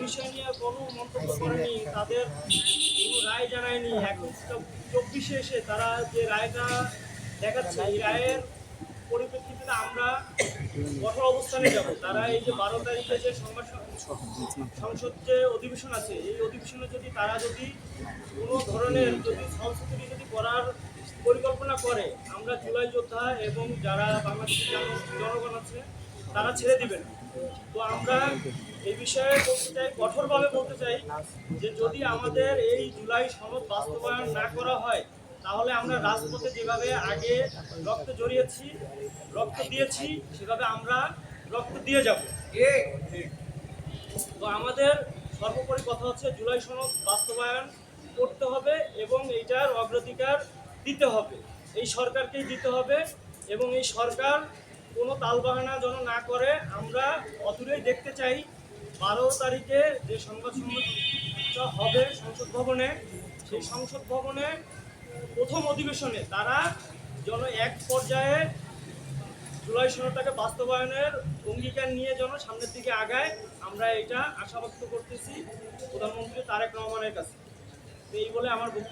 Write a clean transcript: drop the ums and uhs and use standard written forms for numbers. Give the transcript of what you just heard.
বিষয় নিয়ে কোনো মন্তব্য করেনি, তাদের কোনো রায় জানায়নি। এখন 24-এ এসে তারা যে রায়টা দেখাচ্ছে, এই রায়ের পরিপ্রেক্ষিতে আমরা কঠোর অবস্থানে যাব। তারা এই যে 12 তারিখে যে সংসদ যে অধিবেশন আছে, এই অধিবেশনে যদি তারা কোনো ধরনের সংস্কৃতি করার পরিকল্পনা করে, আমরা জুলাই যোদ্ধা এবং যারা বাংলাদেশের জনগণ আছে তারা ছেড়ে দিবেন। তো আমরা এই বিষয়ে বলতে চাই, কঠোরভাবে বলতে চাই যে যদি আমাদের এই জুলাই সনদ বাস্তবায়ন না করা হয়, তাহলে আমরা রাজপথে যেভাবে আগে রক্ত জড়িয়েছি, রক্ত দিয়েছি, সেভাবে আমরা রক্ত দিয়ে যাব। তো আমাদের সর্বোপরি কথা হচ্ছে জুলাই সনদ বাস্তবায়ন করতে হবে এবং এইটার অগ্রাধিকার দিতে হবে, এই সরকারকেই দিতে হবে। এবং এই সরকার কোনো তালবাহানা যেন না করে। আমরা অদূরেই দেখতে চাই 12 তারিখে যে সংবাদ সম্মেলনটা হবে সংসদ ভবনে, সেই সংসদ ভবনে প্রথম অধিবেশনে তারা যেন এক পর্যায়ে জুলাই সনদটাকে বাস্তবায়নের অঙ্গীকার নিয়ে যেন সামনের দিকে আগায়, আমরা এটা আশা ব্যক্ত করতেছি প্রধানমন্ত্রী তারেক রহমানের কাছে। তো এই বলে আমার বক্তব্য